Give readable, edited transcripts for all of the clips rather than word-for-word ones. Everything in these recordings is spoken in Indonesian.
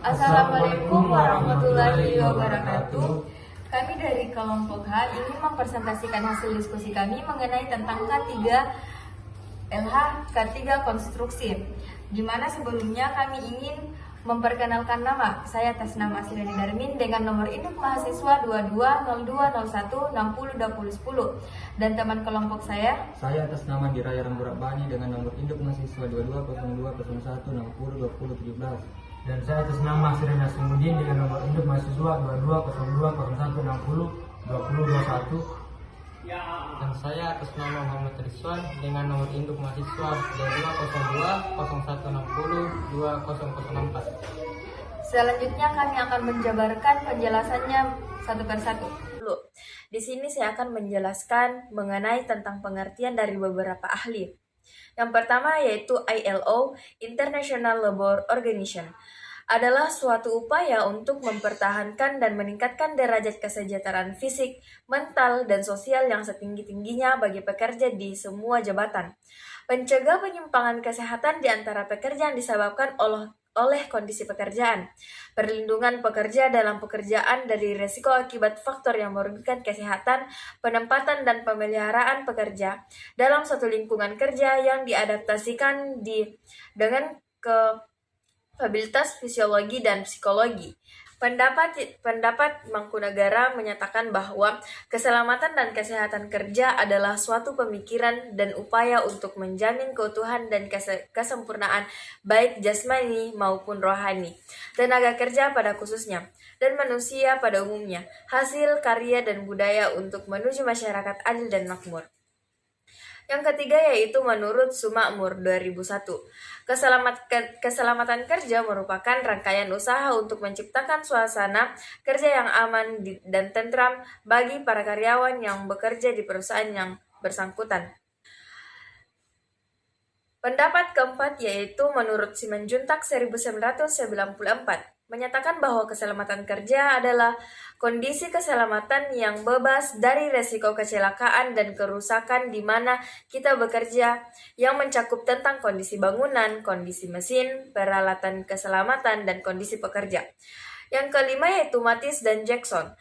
Assalamualaikum warahmatullahi wabarakatuh. Kami dari kelompok H ingin mempresentasikan hasil diskusi kami mengenai tentang K3 LH K3 konstruksi. Di mana sebelumnya kami ingin memperkenalkan nama. Saya atas nama Asriani Darmin dengan nomor induk mahasiswa 220201602010 dan teman kelompok saya atas nama Diraya Rambu Rabbani dengan nomor induk mahasiswa 220201602017. Dan saya atas nama Sirena Sumudin dengan nomor induk mahasiswa 220201602021. Dan saya atas nama Muhammad Rizwan dengan nomor induk mahasiswa 220201602004. Selanjutnya kami akan menjabarkan penjelasannya satu persatu. Di sini saya akan menjelaskan mengenai tentang pengertian dari beberapa ahli. Yang pertama yaitu ILO, International Labour Organization, adalah suatu upaya untuk mempertahankan dan meningkatkan derajat kesejahteraan fisik, mental, dan sosial yang setinggi-tingginya bagi pekerja di semua jabatan. Pencegah penyimpangan kesehatan di antara pekerja yang disebabkan oleh kondisi pekerjaan, perlindungan pekerja dalam pekerjaan dari risiko akibat faktor yang merugikan kesehatan, penempatan dan pemeliharaan pekerja dalam suatu lingkungan kerja yang diadaptasikan dengan kapabilitas fisiologi dan psikologi. Pendapat Mangkunagara menyatakan bahwa keselamatan dan kesehatan kerja adalah suatu pemikiran dan upaya untuk menjamin keutuhan dan kesempurnaan baik jasmani maupun rohani, tenaga kerja pada khususnya, dan manusia pada umumnya, hasil karya dan budaya untuk menuju masyarakat adil dan makmur. Yang ketiga yaitu menurut Sumakmur 2001, keselamatan kerja merupakan rangkaian usaha untuk menciptakan suasana kerja yang aman dan tentram bagi para karyawan yang bekerja di perusahaan yang bersangkutan. Pendapat keempat yaitu menurut Simanjuntak 1994, menyatakan bahwa keselamatan kerja adalah kondisi keselamatan yang bebas dari resiko kecelakaan dan kerusakan di mana kita bekerja, yang mencakup tentang kondisi bangunan, kondisi mesin, peralatan keselamatan, dan kondisi pekerja. Yang kelima yaitu Matis dan Jackson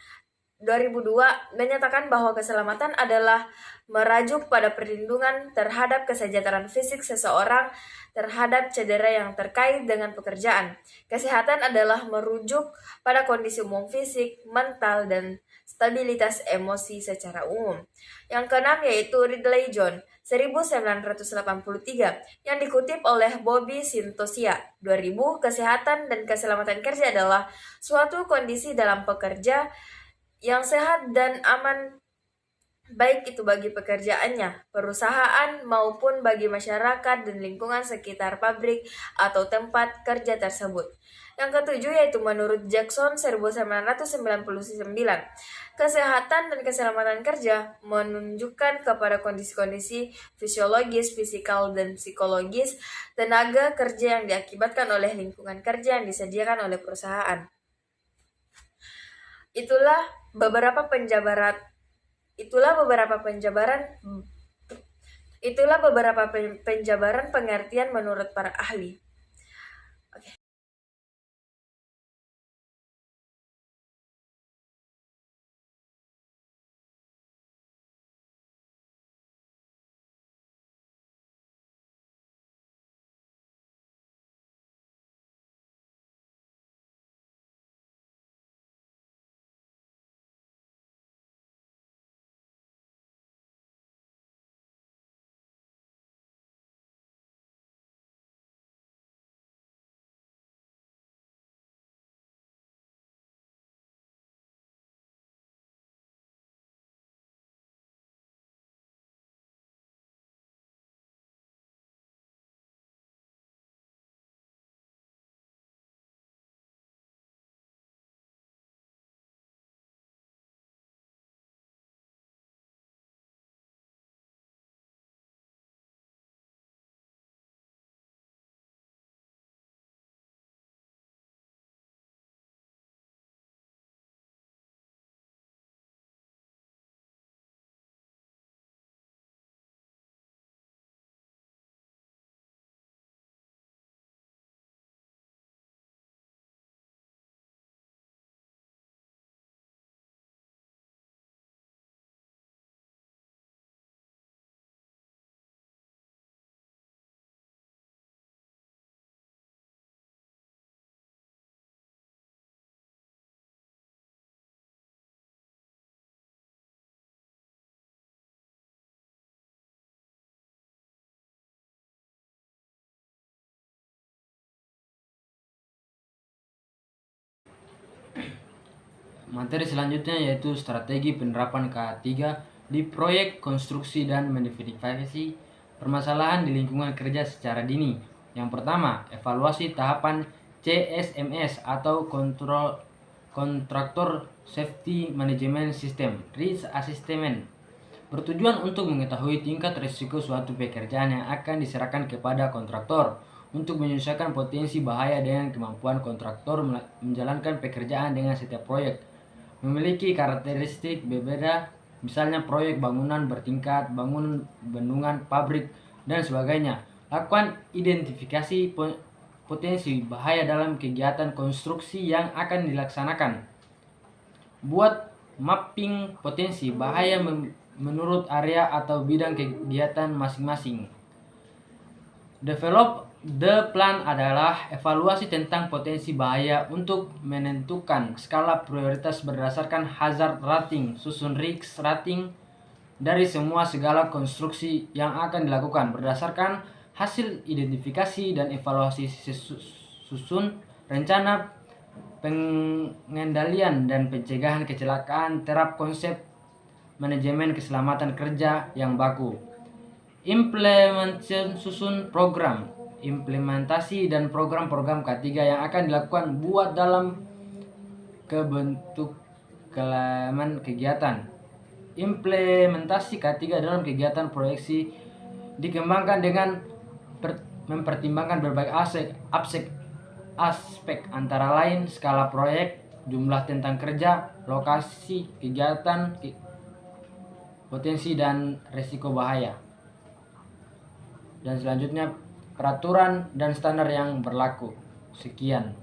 2002 menyatakan bahwa keselamatan adalah merajuk pada perlindungan terhadap kesejahteraan fisik seseorang terhadap cedera yang terkait dengan pekerjaan. Kesehatan adalah merujuk pada kondisi umum fisik, mental, dan stabilitas emosi secara umum. Yang keenam yaitu Ridley John 1983 yang dikutip oleh Bobby Sintosia 2000, kesehatan dan keselamatan kerja adalah suatu kondisi dalam pekerja yang sehat dan aman, baik itu bagi pekerjaannya, perusahaan, maupun bagi masyarakat dan lingkungan sekitar pabrik atau tempat kerja tersebut. Yang ketujuh yaitu menurut Jackson 1999, kesehatan dan keselamatan kerja menunjukkan kepada kondisi-kondisi fisiologis, fisikal, dan psikologis tenaga kerja yang diakibatkan oleh lingkungan kerja yang disediakan oleh perusahaan. Itulah beberapa penjabaran pengertian menurut para ahli. Materi selanjutnya yaitu strategi penerapan K3 di proyek konstruksi dan modifikasi permasalahan di lingkungan kerja secara dini. Yang pertama, evaluasi tahapan CSMS atau Kontraktor Safety Management System (RIS Assessment), bertujuan untuk mengetahui tingkat risiko suatu pekerjaan yang akan diserahkan kepada kontraktor untuk menyesuaikan potensi bahaya dengan kemampuan kontraktor menjalankan pekerjaan dengan setiap proyek memiliki karakteristik berbeda, misalnya proyek bangunan bertingkat, bangunan bendungan, pabrik, dan sebagainya. Lakukan identifikasi potensi bahaya dalam kegiatan konstruksi yang akan dilaksanakan. Buat mapping potensi bahaya menurut area atau bidang kegiatan masing-masing. Develop the plan adalah evaluasi tentang potensi bahaya untuk menentukan skala prioritas berdasarkan hazard rating, susun risk rating dari segala konstruksi yang akan dilakukan berdasarkan hasil identifikasi dan evaluasi susun rencana pengendalian dan pencegahan kecelakaan terap konsep manajemen keselamatan kerja yang baku. Implementation susun program, implementasi dan program-program K3 yang akan dilakukan buat dalam kebentuk kegiatan. Implementasi K3 dalam kegiatan proyeksi dikembangkan dengan mempertimbangkan berbagai aspek antara lain skala proyek, jumlah tentang kerja, lokasi kegiatan, potensi dan resiko bahaya. Dan selanjutnya peraturan dan standar yang berlaku. Sekian.